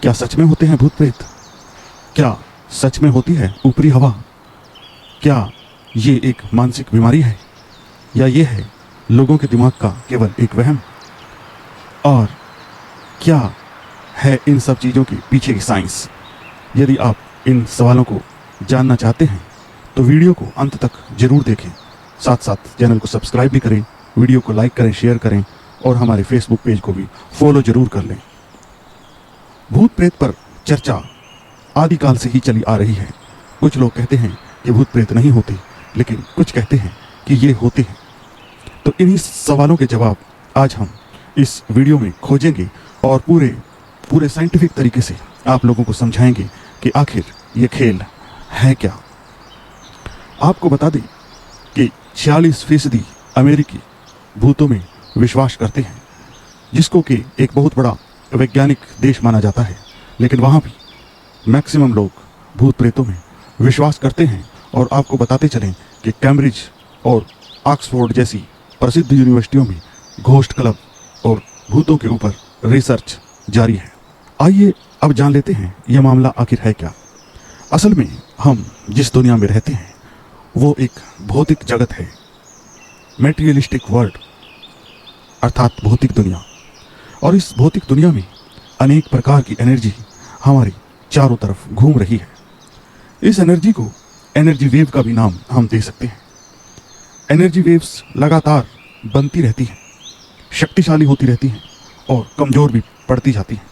क्या सच में होते हैं भूत प्रेत? क्या सच में होती है ऊपरी हवा? क्या ये एक मानसिक बीमारी है, या ये है लोगों के दिमाग का केवल एक वहम? और क्या है इन सब चीज़ों के पीछे की साइंस? यदि आप इन सवालों को जानना चाहते हैं तो वीडियो को अंत तक जरूर देखें। साथ साथ चैनल को सब्सक्राइब भी करें, वीडियो को लाइक करें, शेयर करें और हमारे फेसबुक पेज को भी फॉलो जरूर कर लें। भूत प्रेत पर चर्चा आदिकाल से ही चली आ रही है। कुछ लोग कहते हैं कि भूत प्रेत नहीं होते, लेकिन कुछ कहते हैं कि ये होते हैं। तो इन्हीं सवालों के जवाब आज हम इस वीडियो में खोजेंगे और पूरे साइंटिफिक तरीके से आप लोगों को समझाएंगे कि आखिर ये खेल है क्या। आपको बता दें कि 46% अमेरिकी भूतों में विश्वास करते हैं, जिसको कि एक बहुत बड़ा वैज्ञानिक देश माना जाता है, लेकिन वहाँ भी मैक्सिमम लोग भूत प्रेतों में विश्वास करते हैं। और आपको बताते चलें कि कैम्ब्रिज और ऑक्सफोर्ड जैसी प्रसिद्ध यूनिवर्सिटियों में घोस्ट क्लब और भूतों के ऊपर रिसर्च जारी है। आइए अब जान लेते हैं यह मामला आखिर है क्या। असल में हम जिस दुनिया में रहते हैं वो एक भौतिक जगत है, मेटीरियलिस्टिक वर्ल्ड, अर्थात भौतिक दुनिया। और इस भौतिक दुनिया में अनेक प्रकार की एनर्जी हमारी चारों तरफ घूम रही है। इस एनर्जी को एनर्जी वेव का भी नाम हम दे सकते हैं। एनर्जी वेव्स लगातार बनती रहती हैं, शक्तिशाली होती रहती हैं और कमजोर भी पड़ती जाती हैं।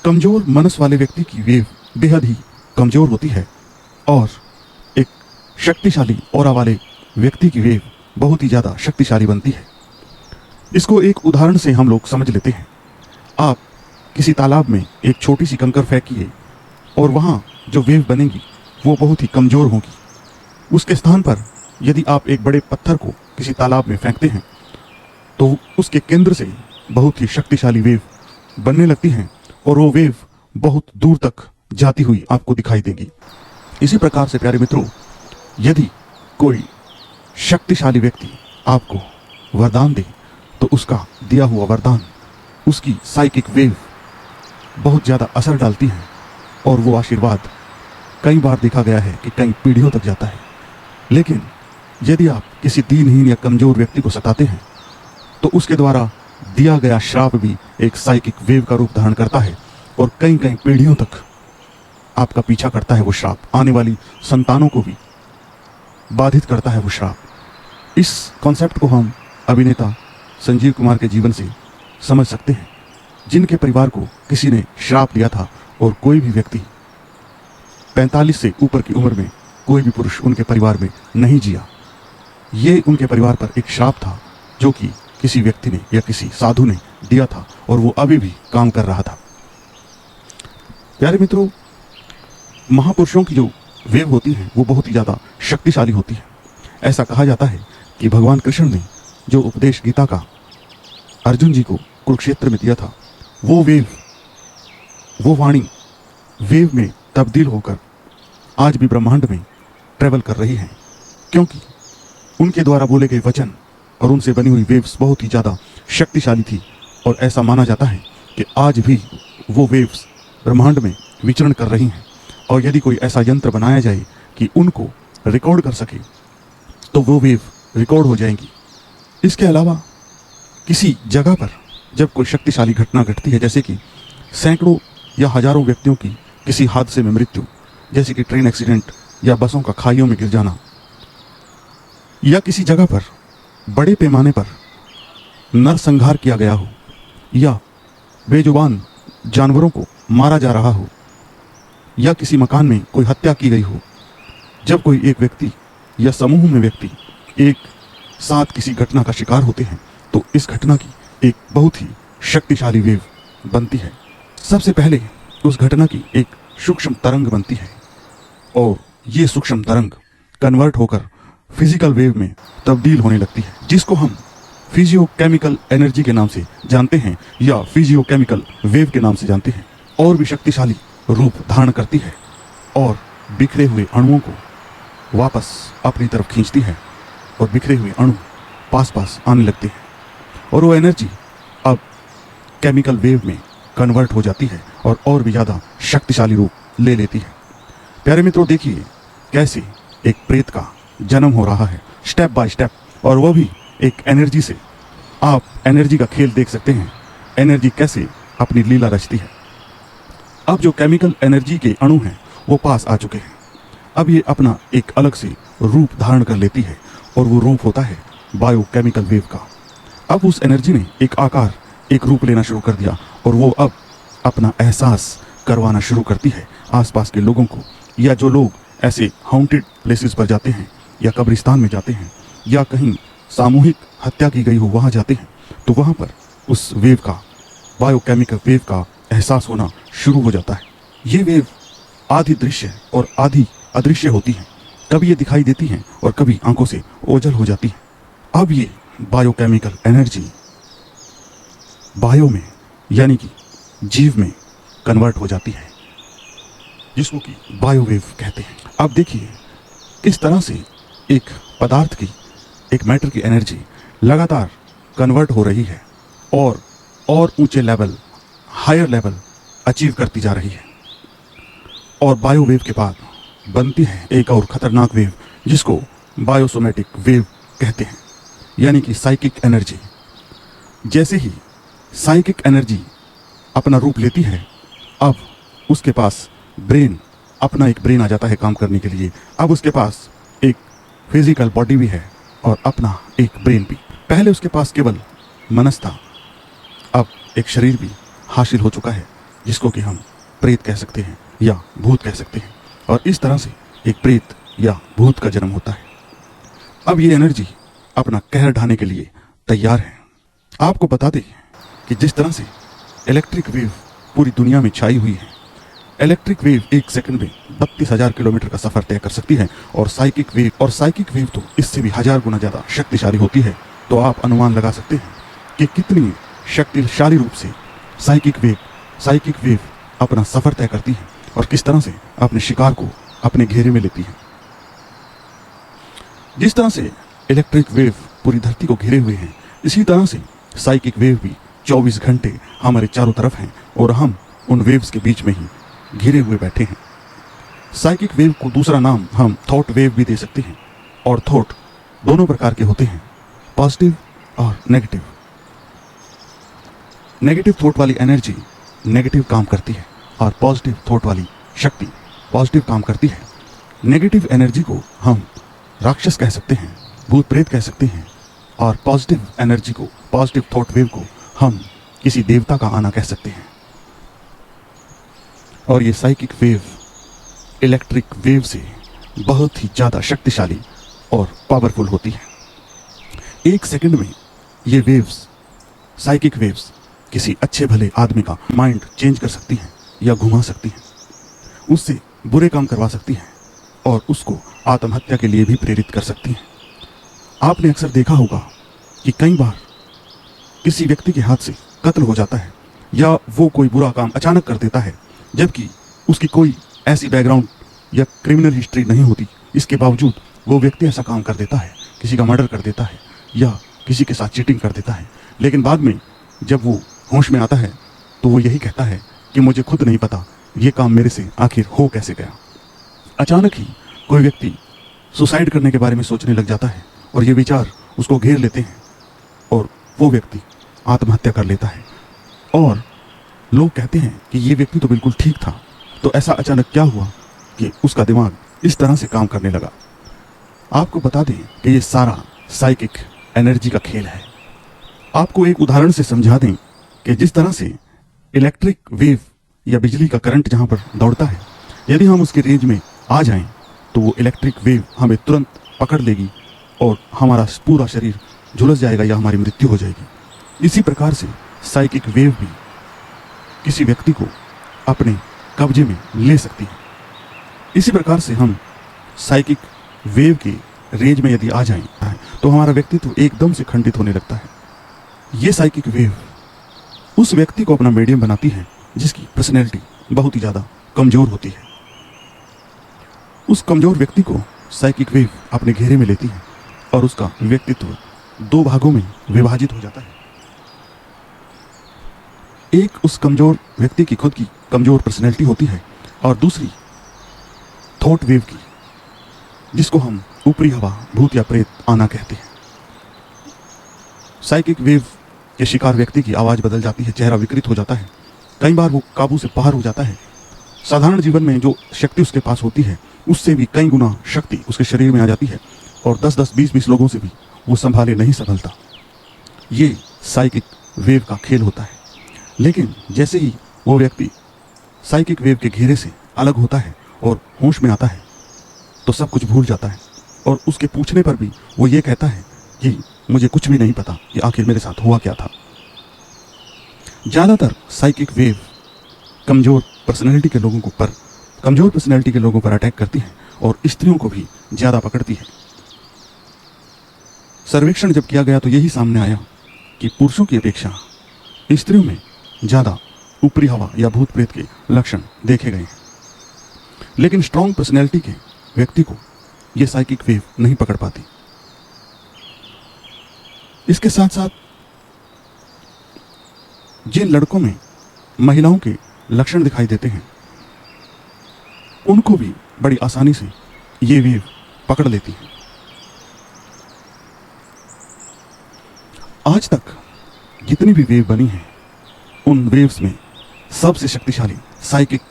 कमजोर मनस वाले व्यक्ति की वेव बेहद ही कमजोर होती है और एक शक्तिशाली ऑरा वाले व्यक्ति की वेव बहुत ही ज़्यादा शक्तिशाली बनती है। इसको एक उदाहरण से हम लोग समझ लेते हैं। आप किसी तालाब में एक छोटी सी कंकर फेंकिए और वहाँ जो वेव बनेगी वो बहुत ही कमज़ोर होगी। उसके स्थान पर यदि आप एक बड़े पत्थर को किसी तालाब में फेंकते हैं तो उसके केंद्र से बहुत ही शक्तिशाली वेव बनने लगती हैं और वो वेव बहुत दूर तक जाती हुई आपको दिखाई देगी। इसी प्रकार से प्यारे मित्रों, यदि कोई शक्तिशाली व्यक्ति आपको वरदान दे तो उसका दिया हुआ वरदान, उसकी साइकिक वेव बहुत ज़्यादा असर डालती है और वो आशीर्वाद कई बार देखा गया है कि कई पीढ़ियों तक जाता है। लेकिन यदि आप किसी दीनहीन या कमज़ोर व्यक्ति को सताते हैं तो उसके द्वारा दिया गया श्राप भी एक साइकिक वेव का रूप धारण करता है और कई पीढ़ियों तक आपका पीछा करता है वो श्राप। आने वाली संतानों को भी बाधित करता है वो श्राप। इस कॉन्सेप्ट को हम अभिनेता संजीव कुमार के जीवन से समझ सकते हैं, जिनके परिवार को किसी ने श्राप दिया था और कोई भी व्यक्ति 45 से ऊपर की उम्र में कोई भी पुरुष उनके परिवार में नहीं जिया। ये उनके परिवार पर एक श्राप था जो कि किसी व्यक्ति ने या किसी साधु ने दिया था और वो अभी भी काम कर रहा था। प्यारे मित्रों, महापुरुषों की जो वेव होती है वो बहुत ही ज़्यादा शक्तिशाली होती है। ऐसा कहा जाता है कि भगवान कृष्ण ने जो उपदेश गीता का अर्जुन जी को कुरुक्षेत्र में दिया था, वो वेव, वो वाणी वेव में तब्दील होकर आज भी ब्रह्मांड में ट्रेवल कर रही है, क्योंकि उनके द्वारा बोले गए वचन और उनसे बनी हुई वेव्स बहुत ही ज़्यादा शक्तिशाली थी। और ऐसा माना जाता है कि आज भी वो वेव्स ब्रह्मांड में विचरण कर रही हैं। और यदि कोई ऐसा यंत्र बनाया जाए कि उनको रिकॉर्ड कर सके तो वो वेव रिकॉर्ड हो जाएंगी। इसके अलावा किसी जगह पर जब कोई शक्तिशाली घटना घटती है, जैसे कि सैकड़ों या हजारों व्यक्तियों की किसी हादसे में मृत्यु, जैसे कि ट्रेन एक्सीडेंट या बसों का खाइयों में गिर जाना, या किसी जगह पर बड़े पैमाने पर नरसंहार किया गया हो या बेजुबान जानवरों को मारा जा रहा हो या किसी मकान में कोई हत्या की गई हो, जब कोई एक व्यक्ति या समूह में व्यक्ति एक साथ किसी घटना का शिकार होते हैं तो इस घटना की एक बहुत ही शक्तिशाली वेव बनती है। सबसे पहले उस घटना की एक सूक्ष्म तरंग बनती है और ये सूक्ष्म तरंग कन्वर्ट होकर फिजिकल वेव में तब्दील होने लगती है, जिसको हम फिजियोकेमिकल एनर्जी के नाम से जानते हैं या फिजियोकेमिकल वेव के नाम से जानते हैं। और भी शक्तिशाली रूप धारण करती है और बिखरे हुए अणुओं को वापस अपनी तरफ खींचती है और बिखरे हुए अणु पास पास आने लगते हैं और वो एनर्जी अब केमिकल वेव में कन्वर्ट हो जाती है और भी ज़्यादा शक्तिशाली रूप ले लेती है। प्यारे मित्रों, देखिए कैसे एक प्रेत का जन्म हो रहा है स्टेप बाय स्टेप, और वो भी एक एनर्जी से। आप एनर्जी का खेल देख सकते हैं, एनर्जी कैसे अपनी लीला रचती है। अब जो केमिकल एनर्जी के अणु हैं वो पास आ चुके हैं। अब ये अपना एक अलग से रूप धारण कर लेती है, और वो रूप होता है बायोकेमिकल वेव का। अब उस एनर्जी ने एक आकार, एक रूप लेना शुरू कर दिया, और वो अब अपना एहसास करवाना शुरू करती है आसपास के लोगों को, या जो लोग ऐसे हाउंटेड प्लेसेस पर जाते हैं, या कब्रिस्तान में जाते हैं, या कहीं सामूहिक हत्या की गई हो वहाँ जाते हैं, तो वहाँ पर उस वेव का, बायोकेमिकल वेव का एहसास होना शुरू हो जाता है। ये वेव आधी दृश्य और आधी अदृश्य होती हैं। कभी ये दिखाई देती हैं और कभी आंखों से ओझल हो जाती हैं। अब ये बायोकेमिकल एनर्जी बायो में, यानी कि जीव में कन्वर्ट हो जाती है, जिसको कि बायोवेव कहते हैं। अब देखिए किस तरह से एक पदार्थ की, एक मैटर की एनर्जी लगातार कन्वर्ट हो रही है और ऊंचे लेवल, हायर लेवल अचीव करती जा रही है। और बायोवेव के बाद बनती है एक और खतरनाक वेव, जिसको बायोसोमेटिक वेव कहते हैं, यानी कि साइकिक एनर्जी। जैसे ही साइकिक एनर्जी अपना रूप लेती है, अब उसके पास ब्रेन, अपना एक ब्रेन आ जाता है काम करने के लिए। अब उसके पास एक फिजिकल बॉडी भी है और अपना एक ब्रेन भी। पहले उसके पास केवल मनस था, अब एक शरीर भी हासिल हो चुका है, जिसको कि हम प्रेत कह सकते हैं या भूत कह सकते हैं। और इस तरह से एक प्रेत या भूत का जन्म होता है। अब ये एनर्जी अपना कहर ढाने के लिए तैयार है। आपको बता दें कि जिस तरह से इलेक्ट्रिक वेव पूरी दुनिया में छाई हुई है, इलेक्ट्रिक वेव एक सेकंड में 32,000 किलोमीटर का सफर तय कर सकती है, और साइकिक वेव तो इससे भी 1000 गुना ज्यादा शक्तिशाली होती है। तो आप अनुमान लगा सकते हैं कि कितनी शक्तिशाली रूप से साइकिक वेव अपना सफर तय करती है, और किस तरह से अपने शिकार को अपने घेरे में लेती है। जिस तरह से इलेक्ट्रिक वेव पूरी धरती को घेरे हुए हैं, इसी तरह से साइकिक वेव भी 24 घंटे हमारे चारों तरफ हैं, और हम उन वेव्स के बीच में ही घिरे हुए बैठे हैं। साइकिक वेव को दूसरा नाम हम थॉट वेव भी दे सकते हैं, और थॉट दोनों प्रकार के होते हैं, पॉजिटिव और नेगेटिव। नेगेटिव थॉट वाली एनर्जी नेगेटिव काम करती है, और पॉजिटिव थॉट वाली शक्ति पॉजिटिव काम करती है। नेगेटिव एनर्जी को हम राक्षस कह सकते हैं, भूत प्रेत कह सकते हैं, और पॉजिटिव एनर्जी को, पॉजिटिव थॉट वेव को हम किसी देवता का आना कह सकते हैं। और ये साइकिक वेव इलेक्ट्रिक वेव से बहुत ही ज़्यादा शक्तिशाली और पावरफुल होती है। एक सेकंड में ये वेव्स, साइकिक वेव्स, किसी अच्छे भले आदमी का माइंड चेंज कर सकती हैं या घुमा सकती हैं, उससे बुरे काम करवा सकती हैं, और उसको आत्महत्या के लिए भी प्रेरित कर सकती हैं। आपने अक्सर देखा होगा कि कई बार किसी व्यक्ति के हाथ से कत्ल हो जाता है, या वो कोई बुरा काम अचानक कर देता है, जबकि उसकी कोई ऐसी बैकग्राउंड या क्रिमिनल हिस्ट्री नहीं होती। इसके बावजूद वो व्यक्ति ऐसा काम कर देता है, किसी का मर्डर कर देता है या किसी के साथ चीटिंग कर देता है। लेकिन बाद में जब वो होश में आता है तो वो यही कहता है कि मुझे खुद नहीं पता ये काम मेरे से आखिर हो कैसे गया। अचानक ही कोई व्यक्ति सुसाइड करने के बारे में सोचने लग जाता है, और ये विचार उसको घेर लेते हैं, और वो व्यक्ति आत्महत्या कर लेता है। और लोग कहते हैं कि ये व्यक्ति तो बिल्कुल ठीक था, तो ऐसा अचानक क्या हुआ कि उसका दिमाग इस तरह से काम करने लगा। आपको बता दें कि ये सारा साइकिक एनर्जी का खेल है। आपको एक उदाहरण से समझा दें कि जिस तरह से इलेक्ट्रिक वेव या बिजली का करंट जहाँ पर दौड़ता है, यदि हम उसके रेंज में आ जाएं तो वो इलेक्ट्रिक वेव हमें तुरंत पकड़ लेगी और हमारा पूरा शरीर झुलस जाएगा या हमारी मृत्यु हो जाएगी। इसी प्रकार से साइकिक वेव भी किसी व्यक्ति को अपने कब्जे में ले सकती है। इसी प्रकार से हम साइकिक वेव के रेंज में यदि आ जाएं तो हमारा व्यक्तित्व एकदम से खंडित होने लगता है। ये साइकिक वेव उस व्यक्ति को अपना मीडियम बनाती है जिसकी पर्सनैलिटी बहुत ही ज़्यादा कमज़ोर होती है। उस कमज़ोर व्यक्ति को साइकिक वेव अपने घेरे में लेती है और उसका व्यक्तित्व दो भागों में विभाजित हो जाता है। एक उस कमजोर व्यक्ति की खुद की कमजोर पर्सनैलिटी होती है और दूसरी थॉट वेव की, जिसको हम ऊपरी हवा, भूत या प्रेत आना कहते हैं। साइकिक वेव के शिकार व्यक्ति की आवाज बदल जाती है, चेहरा विकृत हो जाता है, कई बार वो काबू से बाहर हो जाता है। साधारण जीवन में जो शक्ति उसके पास होती है उससे भी कई गुना शक्ति उसके शरीर में आ जाती है और 10-10, 20-20 लोगों से भी वो संभाले नहीं संभलता। ये साइकिक वेव का खेल होता है। लेकिन जैसे ही वो व्यक्ति साइकिक वेव के घेरे से अलग होता है और होश में आता है तो सब कुछ भूल जाता है और उसके पूछने पर भी वो ये कहता है कि मुझे कुछ भी नहीं पता कि आखिर मेरे साथ हुआ क्या था। ज़्यादातर साइकिक वेव कमज़ोर पर्सनैलिटी के लोगों पर अटैक करती है और स्त्रियों को भी ज़्यादा पकड़ती है। सर्वेक्षण जब किया गया तो यही सामने आया कि पुरुषों की अपेक्षा स्त्रियों में ज़्यादा ऊपरी हवा या भूत प्रेत के लक्षण देखे गए हैं। लेकिन स्ट्रॉन्ग पर्सनैलिटी के व्यक्ति को यह साइकिक वेव नहीं पकड़ पाती। इसके साथ साथ जिन लड़कों में महिलाओं के लक्षण दिखाई देते हैं उनको भी बड़ी आसानी से ये वेव पकड़ लेती है। आज तक जितनी भी वेव बनी है उन वेव्स में सबसे शक्तिशाली साइकिक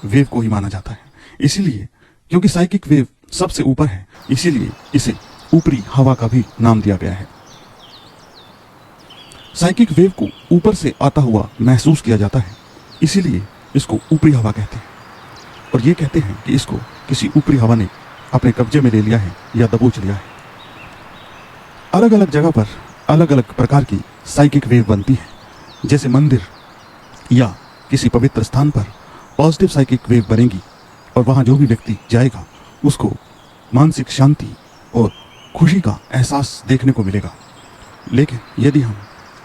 वेव को ही माना जाता है। इसीलिए क्योंकि साइकिक वेव सबसे ऊपर है, इसीलिए इसे ऊपरी हवा का भी नाम दिया गया है। साइकिक वेव को ऊपर से आता हुआ महसूस किया जाता है, इसीलिए इसको ऊपरी हवा कहते हैं और ये कहते हैं कि इसको किसी ऊपरी हवा ने अपने कब्जे में ले लिया है या दबोच लिया है। अलग अलग जगह पर अलग अलग प्रकार की साइकिक वेव बनती है। जैसे मंदिर या किसी पवित्र स्थान पर पॉजिटिव साइकिक वेव बनेगी और वहाँ जो भी व्यक्ति जाएगा उसको मानसिक शांति और खुशी का एहसास देखने को मिलेगा। लेकिन यदि हम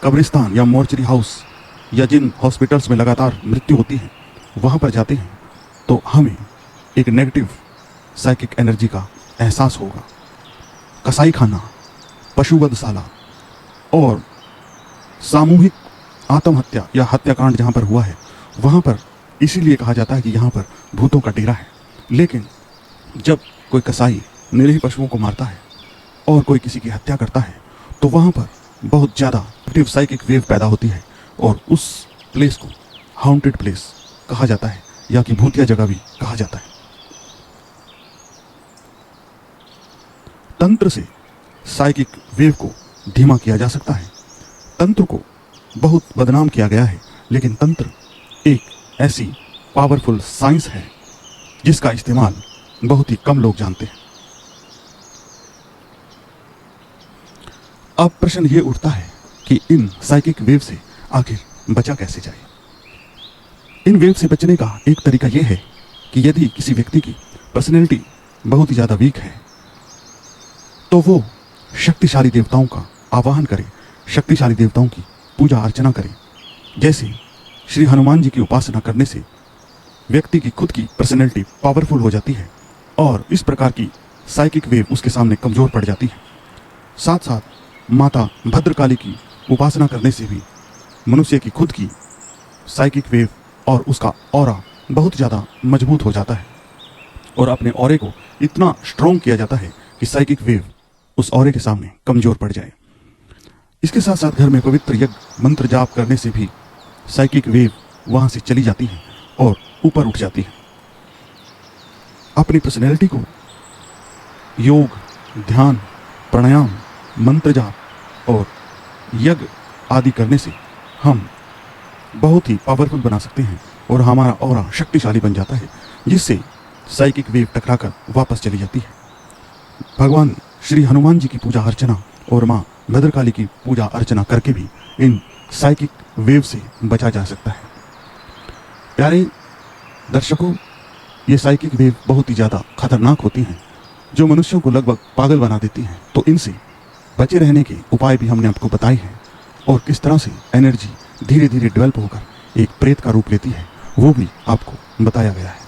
कब्रिस्तान या मोर्चरी हाउस या जिन हॉस्पिटल्स में लगातार मृत्यु होती है वहाँ पर जाते हैं तो हमें एक नेगेटिव साइकिक एनर्जी का एहसास होगा। कसाई खाना, पशुवधशाला और सामूहिक आत्महत्या या हत्याकांड जहाँ पर हुआ है वहाँ पर इसीलिए कहा जाता है कि यहाँ पर भूतों का डेरा है। लेकिन जब कोई कसाई निरीह पशुओं को मारता है और कोई किसी की हत्या करता है तो वहाँ पर बहुत ज़्यादा एक्टिव साइकिक वेव पैदा होती है और उस प्लेस को हाउंटेड प्लेस कहा जाता है या कि भूतिया जगह भी कहा जाता है। तंत्र से साइकिक वेव को धीमा किया जा सकता है। तंत्र को बहुत बदनाम किया गया है, लेकिन तंत्र एक ऐसी पावरफुल साइंस है जिसका इस्तेमाल बहुत ही कम लोग जानते हैं। अब प्रश्न ये उठता है कि इन साइकिक वेव से आखिर बचा कैसे जाए। इन वेव से बचने का एक तरीका यह है कि यदि किसी व्यक्ति की पर्सनैलिटी बहुत ही ज़्यादा वीक है तो वो शक्तिशाली देवताओं का आवाहन करे, शक्तिशाली देवताओं की पूजा अर्चना करे। जैसे श्री हनुमान जी की उपासना करने से व्यक्ति की खुद की पर्सनैलिटी पावरफुल हो जाती है और इस प्रकार की साइकिक वेव उसके सामने कमज़ोर पड़ जाती है। साथ साथ माता भद्रकाली की उपासना करने से भी मनुष्य की खुद की साइकिक वेव और उसका ऑरा बहुत ज़्यादा मजबूत हो जाता है और अपने ऑरे को इतना स्ट्रॉन्ग किया जाता है कि साइकिक वेव उस ऑरे के सामने कमज़ोर पड़ जाए। इसके साथ साथ घर में पवित्र यज्ञ मंत्र जाप करने से भी साइकिक वेव वहाँ से चली जाती है और ऊपर उठ जाती है। अपनी पर्सनैलिटी को योग, ध्यान, प्राणायाम, मंत्र जाप और यज्ञ आदि करने से हम बहुत ही पावरफुल बना सकते हैं और हमारा ऑरा शक्तिशाली बन जाता है, जिससे साइकिक वेव टकराकर वापस चली जाती है। भगवान श्री हनुमान जी की पूजा अर्चना और माँ भद्रकाली की पूजा अर्चना करके भी इन साइकिक वेव से बचा जा सकता है। प्यारे दर्शकों, ये साइकिक वेव बहुत ही ज़्यादा खतरनाक होती हैं जो मनुष्यों को लगभग पागल बना देती हैं। तो इनसे बचे रहने के उपाय भी हमने आपको बताए हैं और किस तरह से एनर्जी धीरे धीरे डेवलप होकर एक प्रेत का रूप लेती है वो भी आपको बताया गया है।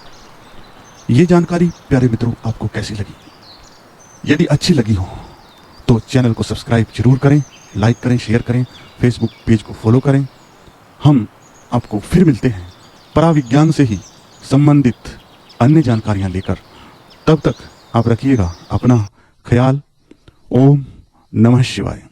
ये जानकारी प्यारे मित्रों आपको कैसी लगी? यदि अच्छी लगी हो तो चैनल को सब्सक्राइब जरूर करें, लाइक करें, शेयर करें, फेसबुक पेज को फॉलो करें। हम आपको फिर मिलते हैं पराविज्ञान से ही संबंधित अन्य जानकारियां लेकर। तब तक आप रखिएगा अपना ख्याल। ओम नमः शिवाय।